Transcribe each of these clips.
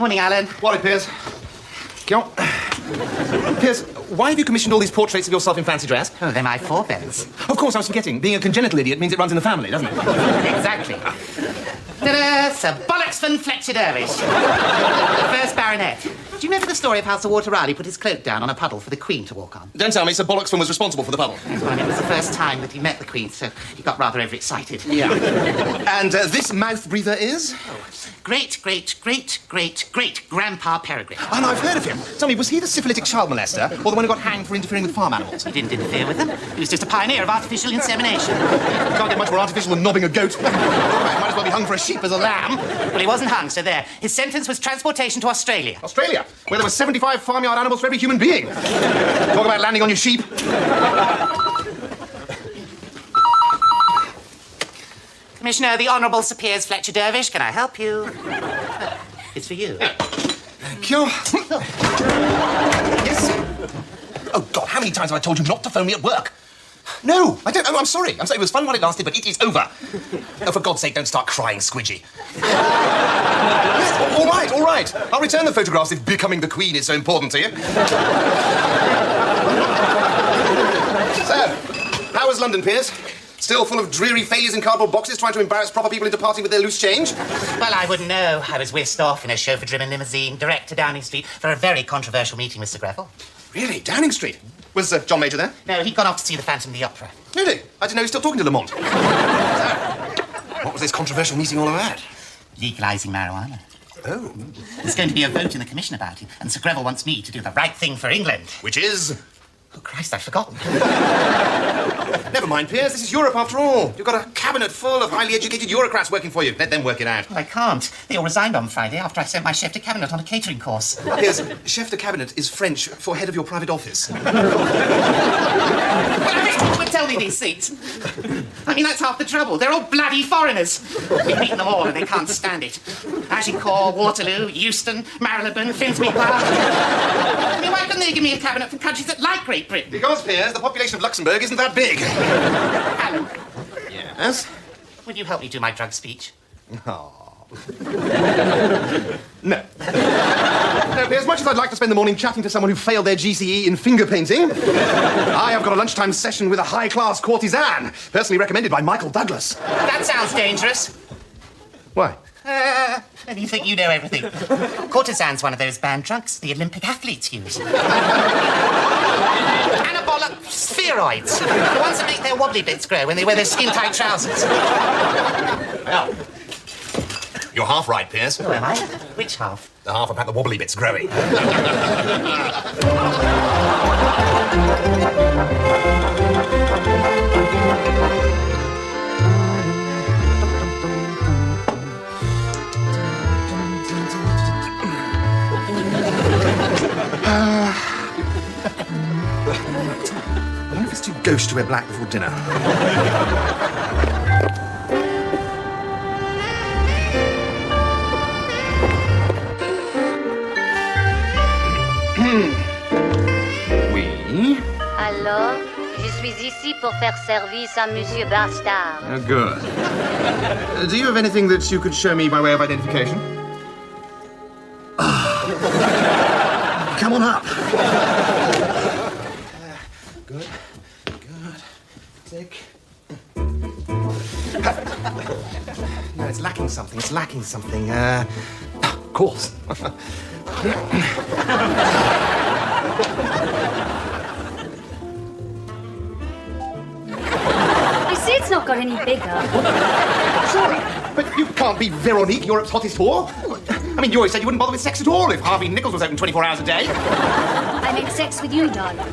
Morning, Alan. Wally, Piers. Come on. Piers, why have you commissioned all these portraits of yourself in fancy dress? Oh, they're my forebears. Of course, I was forgetting. Being a congenital idiot means it runs in the family, doesn't it? Exactly. Ta-da! Sir Bollocks von Fletcher Dervish. The first baronet. Do you know the story of how Sir Walter Raleigh put his cloak down on a puddle for the Queen to walk on? Don't tell me Sir Bollocksford was responsible for the puddle. Well, it was the first time that he met the Queen, so he got rather overexcited. Yeah. And this mouth breather is? Great-great-great-great-great-grandpa Peregrine. Oh, no, I've heard of him. Tell me, was he the syphilitic child molester or the one who got hanged for interfering with farm animals? He didn't interfere with them. He was just a pioneer of artificial insemination. You can't get much more artificial than knobbing a goat. Might as well be hung for a sheep as a lamb. Well, he wasn't hung, so there. His sentence was transportation to Australia. Australia, where there were 75 farmyard animals for every human being. Talk about landing on your sheep. Commissioner, the Honourable Sir Piers Fletcher Dervish, can I help you? It's for you. Thank you. Yes? Oh, God, how many times have I told you not to phone me at work? No, I don't. Oh, I'm sorry. It was fun while it lasted, but it is over. Oh, for God's sake, don't start crying, Squidgy. Yes, all right. I'll return the photographs if becoming the Queen is so important to you. So, how was London, Piers? Still full of dreary failures in cardboard boxes trying to embarrass proper people into parting with their loose change? Well, I wouldn't know. I was whisked off in a chauffeur-driven limousine direct to Downing Street for a very controversial meeting with Sir Greville. Really? Downing Street? Was John Major there? No, he'd gone off to see the Phantom of the Opera. Really? I didn't know he was still talking to Lamont. So, what was this controversial meeting all about? Legalising marijuana. Oh. There's going to be a vote in the Commission about it, and Sir Greville wants me to do the right thing for England. Which is? Oh, Christ, I've forgotten. Never mind, Piers. This is Europe, after all. You've got a cabinet full of highly educated bureaucrats working for you. Let them work it out. Well, I can't. They all resigned on Friday after I sent my chef de cabinet on a catering course. Piers, chef de cabinet is French for head of your private office. Well, tell me these seats. I mean, that's half the trouble. They're all bloody foreigners. We've beaten them all and they can't stand it. Agincourt, Waterloo, Euston, Marylebone, Finsbury Park. I mean, why couldn't they give me a cabinet from countries that like Great Britain? Because, Piers, the population of Luxembourg isn't that big. Alan, Yes? would you help me do my drug speech? Oh. No. No, as much as I'd like to spend the morning chatting to someone who failed their GCE in finger painting, I have got a lunchtime session with a high-class courtesan, personally recommended by Michael Douglas. That sounds dangerous. Why? And you think you know everything. Courtesan's one of those banned drugs the Olympic athletes use. Anabolic spheroids. The ones that make their wobbly bits grow when they wear their skin-tight trousers. Well, you're half right, Piers. Oh, am I? Which half? The half about the wobbly bits growing. I wonder if it's too gauche to wear black before dinner. Oui. Alors, je suis ici pour faire service à Monsieur Bastard. Oh, good. Do you have anything that you could show me by way of identification? Come on up. Good. Click. No, it's lacking something. Of course. I see it's not got any bigger. Sorry, but you can't be Veronique, Europe's hottest whore. I mean, you always said you wouldn't bother with sex at all if Harvey Nichols was open 24 hours a day. I make sex with you, darling.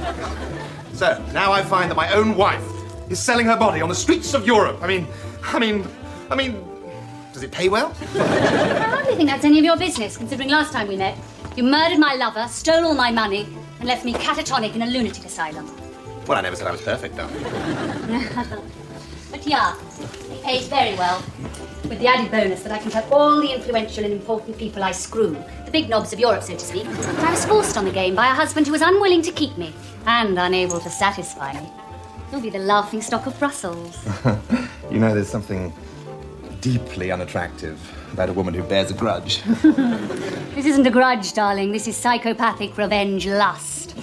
So, now I find that my own wife is selling her body on the streets of Europe. I mean, does it pay well? I hardly think that's any of your business, considering last time we met, you murdered my lover, stole all my money, and left me catatonic in a lunatic asylum. Well, I never said I was perfect, though. But yeah, it pays very well. With the added bonus that I can tell all the influential and important people I screw, the big knobs of Europe, so to speak, that I was forced on the game by a husband who was unwilling to keep me and unable to satisfy me. You'll be the laughingstock of Brussels. You know, there's something deeply unattractive about a woman who bears a grudge. This isn't a grudge, darling. This is psychopathic revenge lust.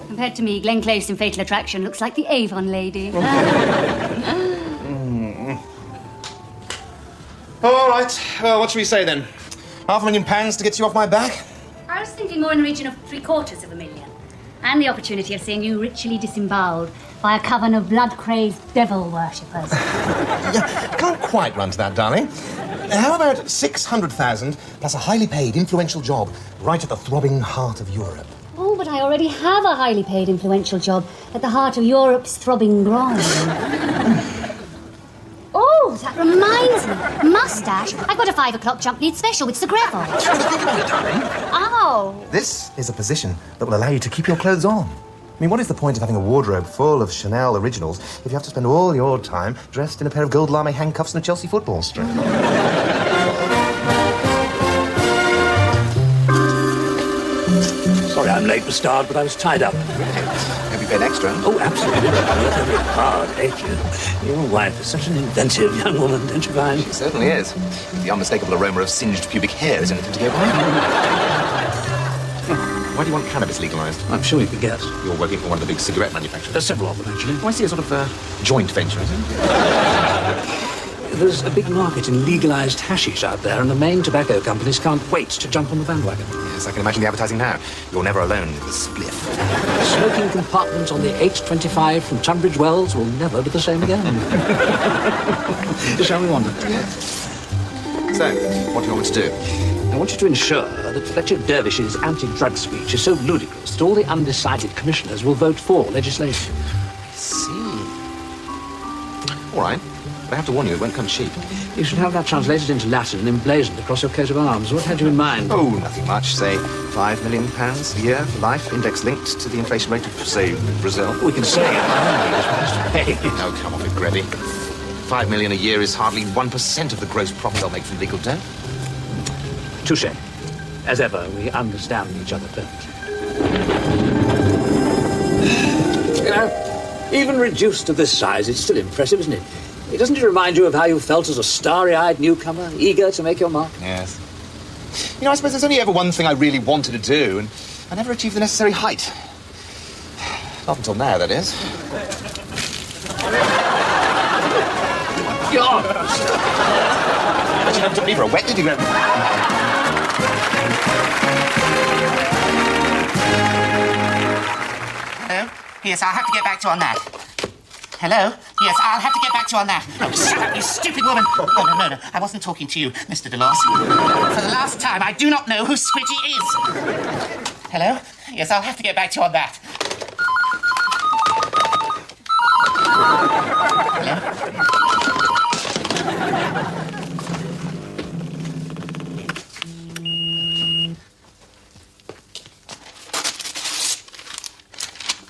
Compared to me, Glenn Close in Fatal Attraction looks like the Avon lady. All right. Well, what shall we say then? £500,000 to get you off my back? I was thinking more in the region of £750,000. And the opportunity of seeing you ritually disemboweled by a coven of blood-crazed devil worshippers. Yeah, I can't quite run to that, darling. How about 600,000 plus a highly paid, influential job right at the throbbing heart of Europe? Oh, but I already have a highly paid, influential job at the heart of Europe's throbbing groin. Oh, that reminds me. Mustache. I've got a 5 o'clock jump lead special with Sir Greville. Think about it, darling. Oh. This is a position that will allow you to keep your clothes on. I mean, what is the point of having a wardrobe full of Chanel originals if you have to spend all your time dressed in a pair of gold lame handcuffs and a Chelsea football strip? Sorry I'm late, Bastard, but I was tied up. Have you paid extra? Oh, absolutely. Worked every hard, ain't you? Your wife is such an inventive young woman, don't you find? She certainly is. The unmistakable aroma of singed pubic hair is anything to go by. Why do you want cannabis legalised? I'm sure you can guess. You're working for one of the big cigarette manufacturers. There's several of them, actually. Oh, I see a sort of joint venture, is it? There's a big market in legalised hashish out there, and the main tobacco companies can't wait to jump on the bandwagon. Yes, I can imagine the advertising now. You're never alone with a spliff. The smoking compartment on the 825 from Tunbridge Wells will never be the same again. Shall we wander? So, what do you want me to do? I want you to ensure that Fletcher Dervish's anti-drug speech is so ludicrous that all the undecided commissioners will vote for legislation. I see. All right. But I have to warn you, it won't come cheap. You should have that translated into Latin and emblazoned across your coat of arms. What had you in mind? Oh, nothing much. Say, £5 million a year for life, index linked to the inflation rate of, say, Brazil. We can say it. Oh, come off it, Grevy. £5 million a year is hardly 1% of the gross profit they'll make from legal debt. Touché. As ever, we understand each other perfectly. You know, even reduced to this size, it's still impressive, isn't it? Doesn't it remind you of how you felt as a starry-eyed newcomer, eager to make your mark? Yes. You know, I suppose there's only ever one thing I really wanted to do, and I never achieved the necessary height. Not until now, that is. God! But you never took me for a wet, did you, Graham? Hello? Yes, I'll have to get back to you on that. Hello? Yes, I'll have to get back to you on that. Oh, shut up, you stupid woman. Oh, no. I wasn't talking to you, Mr. Delors. For the last time, I do not know who Squidgy is. Hello? Yes, I'll have to get back to you on that. Hello?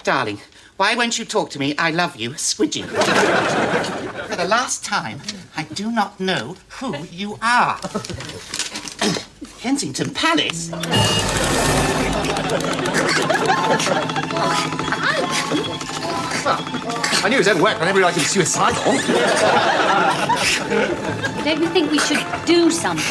Darling, why won't you talk to me? I love you, Squidgy. For the last time, I do not know who you are. Kensington Palace? I knew it was overworked, but I never realised he was suicidal. Don't you think we should do something?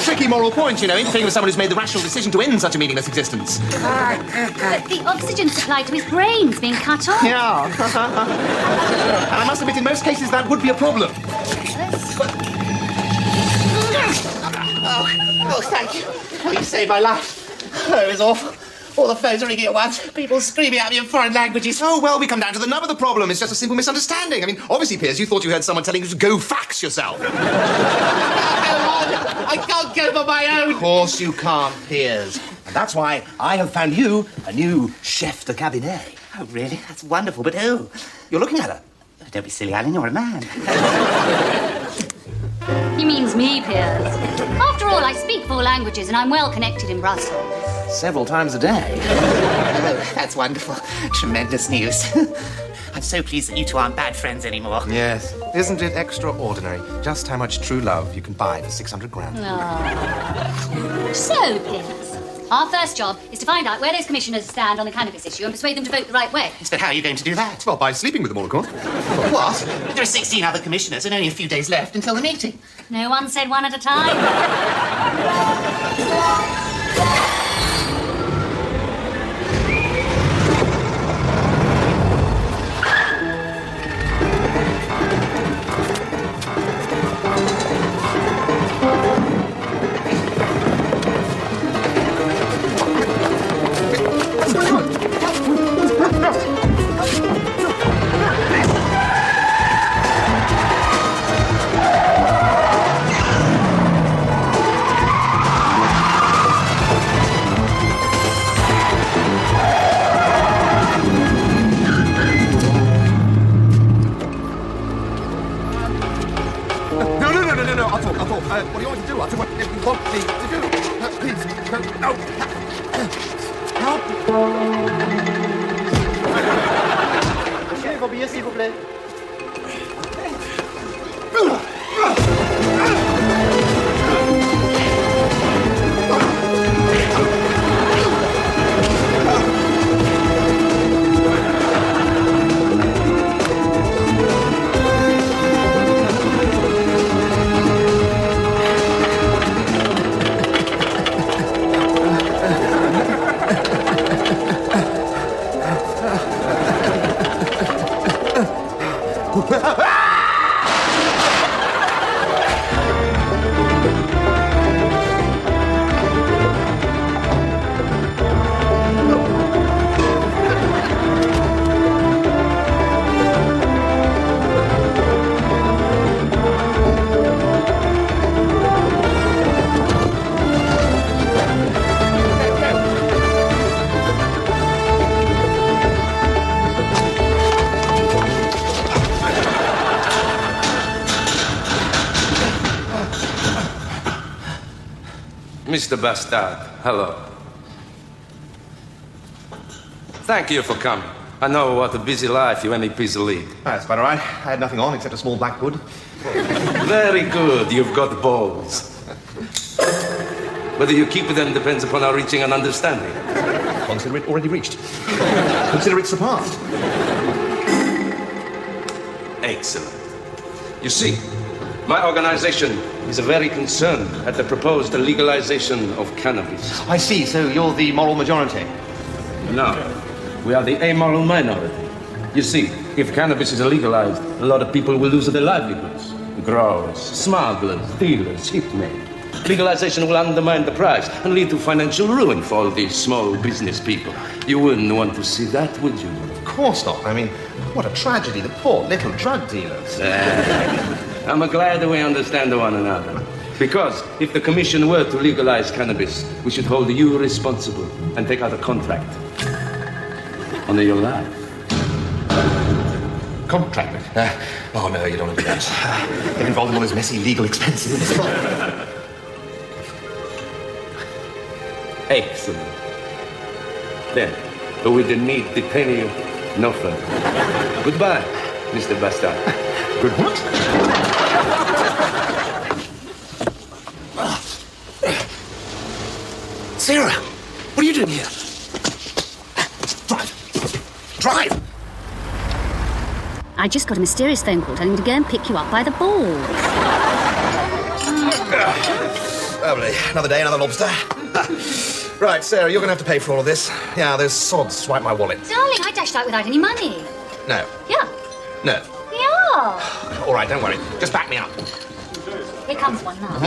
Tricky moral point, you know, interfering with someone who's made the rational decision to end such a meaningless existence. But the oxygen supply to his brain's being cut off. Yeah. And I must admit, in most cases, that would be a problem. Oh, thank you. Oh, you saved my life. Oh, it was awful. All the phones are ringing at once. People screaming at me in foreign languages. Oh, well, we come down to the nub of the problem. It's just a simple misunderstanding. I mean, obviously, Piers, you thought you heard someone telling you to go fax yourself. I can't go by my own. Of course you can't, Piers. And that's why I have found you a new chef de cabinet. Oh, really? That's wonderful, but who? You're looking at her. Oh, don't be silly, Alan, you're a man. He means me, Piers. After all, I speak 4 languages and I'm well connected in Brussels. Several times a day. Oh, that's wonderful. Tremendous news. I'm so pleased that you two aren't bad friends anymore. Yes. Isn't it extraordinary just how much true love you can buy for 600 grand? Oh. So, Piers, Our first job is to find out where those commissioners stand on the cannabis issue and persuade them to vote the right way. Yes, but how are you going to do that? Well, by sleeping with them all, of course. What? There are 16 other commissioners and only a few days left until the meeting. No one said one at a time. No, Otto, what do you want to do, Otto? What do you want me to do? Please, no. Help! Vos billets, s'il vous plaît. Mr. Bastard, hello. Thank you for coming. I know what a busy life you MEPs lead. That's about all right. I had nothing on except a small black hood. Very good, you've got balls. Whether you keep them depends upon our reaching an understanding. Consider it already reached. Consider it surpassed. Excellent. You see, my organization is very concerned at the proposed legalization of cannabis. I see, so you're the moral majority. No, we are the amoral minority. You see, if cannabis is legalized, a lot of people will lose their livelihoods. Growers, smugglers, dealers, hitmen. Legalization will undermine the price and lead to financial ruin for all these small business people. You wouldn't want to see that, would you? Of course not. I mean, what a tragedy, the poor little drug dealers. I'm glad that we understand one another. Because if the commission were to legalize cannabis, we should hold you responsible and take out a contract on your life. Contract? Oh, no, you don't want to do that. Get involved in all those messy legal expenses. Excellent. Then, we didn't need to detain you no further. Goodbye, Mr. Bastard. Good what? Sarah, what are you doing here? Drive! I just got a mysterious phone call telling me to go and pick you up by the ball. Lovely. Another day, another lobster. Right, Sarah, you're going to have to pay for all of this. Yeah, those sods swiped my wallet. Darling, I dashed out without any money. No. Yeah. No. Yeah. All right, don't worry. Just back me up. Here comes one now. Of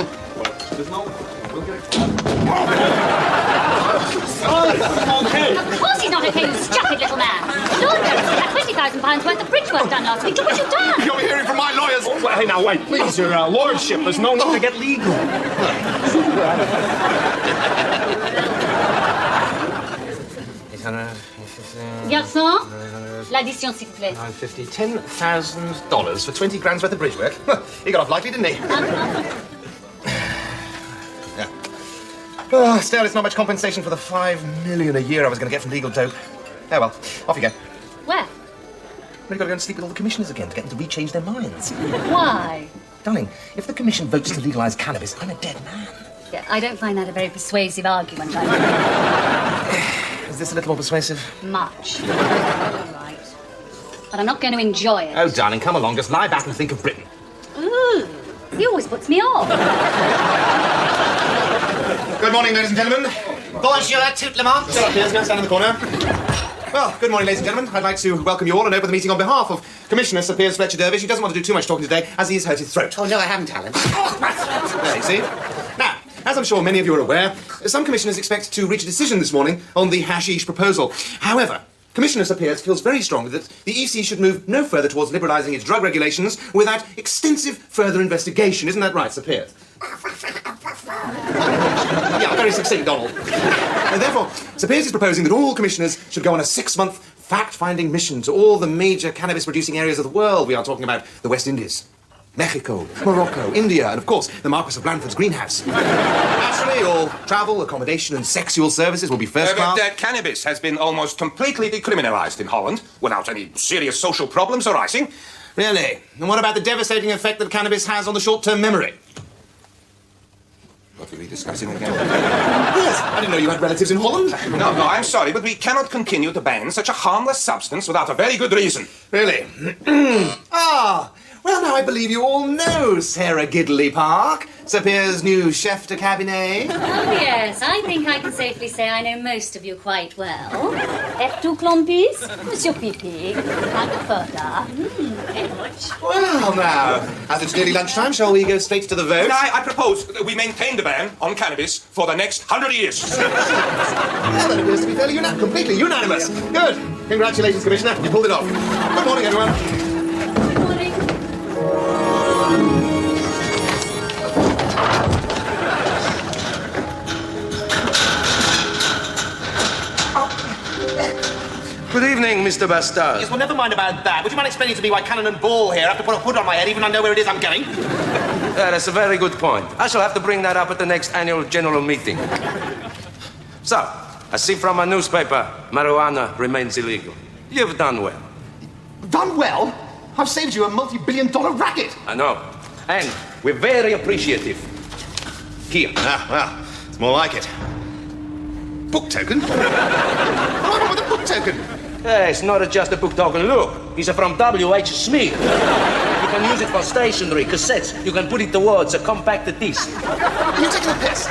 course he's not okay, you stupid little man. Lord knows he had £20,000 worth of bridge work done last week. Look what you've done. You'll be hearing from my lawyers. Well, hey, now, wait, please, your lordship. There's no need to get legal. Garçon, l'addition, s'il vous plaît. $10,000 for 20 grand's worth of bridge work. He got off lightly, didn't he? Yeah. Oh, still, it's not much compensation for the $5 million a year I was going to get from legal dope. Oh, well, off you go. Where? We've got to go and sleep with all the commissioners again to get them to rechange their minds. Why? Darling, if the commission votes to legalise cannabis, I'm a dead man. Yeah, I don't find that a very persuasive argument. Is this a little more persuasive? Much. All right. But I'm not going to enjoy it. Oh, darling, come along. Just lie back and think of Britain. Ooh, he always puts me off. Good morning, ladies and gentlemen. Bonjour, tout le monde. Shut up, Piers. Now stand in the corner. Well, good morning, ladies and gentlemen. I'd like to welcome you all and open the meeting on behalf of Commissioner Sir Piers Fletcher-Dervish. He doesn't want to do too much talking today, as he has hurt his throat. Oh, no, I haven't, Alan. There, you see. Now, as I'm sure many of you are aware, some commissioners expect to reach a decision this morning on the hashish proposal. However, Commissioner Sir Piers feels very strongly that the EC should move no further towards liberalising its drug regulations without extensive further investigation. Isn't that right, Sir Piers? Yeah, very succinct, Donald. And therefore, Sir Piers is proposing that all commissioners should go on a 6-month fact-finding mission to all the major cannabis-producing areas of the world. We are talking about the West Indies, Mexico, Morocco, India, and of course, the Marquis of Blandford's greenhouse. Naturally, all travel, accommodation, and sexual services will be first class. Cannabis has been almost completely decriminalised in Holland without any serious social problems arising. Really? And what about the devastating effect that cannabis has on the short-term memory? What are we discussing again? Yes, I didn't know you had relatives in Holland. No, I'm sorry, but we cannot continue to ban such a harmless substance without a very good reason. Really? Well, now I believe you all know Sarah Gidley Park, Sir Piers' new chef de cabinet. Oh, yes, I think I can safely say I know most of you quite well. F2 Clompis, Monsieur Pipi, Frankfurter. Well, now, as it's nearly lunchtime, shall we go straight to the vote? I propose that we maintain the ban on cannabis for the next 100 years. Well, that appears to be fairly completely unanimous. Good. Congratulations, Commissioner. You pulled it off. Good morning, everyone. Good morning. Good evening, Mr. Bastard. Yes, well, never mind about that. Would you mind explaining to me why Cannon and Ball here have to put a hood on my head even though I know where it is I'm going? Yeah, that's a very good point. I shall have to bring that up at the next annual general meeting. So, I see from my newspaper, marijuana remains illegal. You've done well. Done well? I've saved you a multi-billion-dollar racket. I know. And we're very appreciative. Here. Ah, well, it's more like it. Book token? What happened with the book token? Yeah, it's not just a book token. Look, it's from W.H. Smith. You can use it for stationery, cassettes. You can put it towards a compact disc. Are you taking a piss?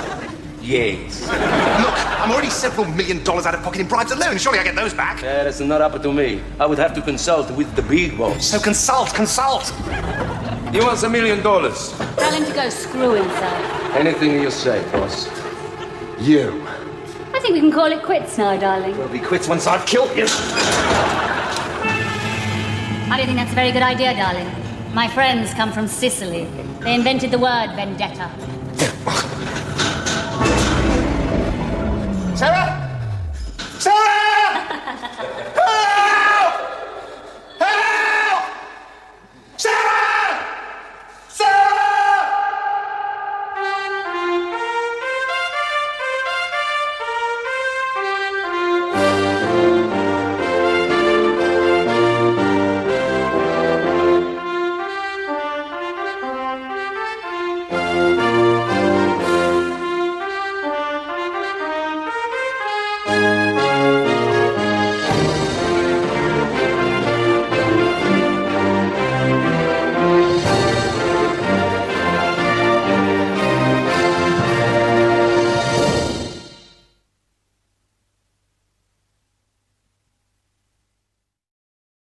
Yes. Look, I'm already several $1 million out of pocket in bribes alone. Surely I get those back. Yeah, that's not up to me. I would have to consult with the big boss. So consult. He wants $1 million. Tell him to go screw himself. Anything you say, boss. You. I think we can call it quits now, darling. We'll be quits once I've killed you. I don't think that's a very good idea, darling. My friends come from Sicily. They invented the word vendetta. Sarah?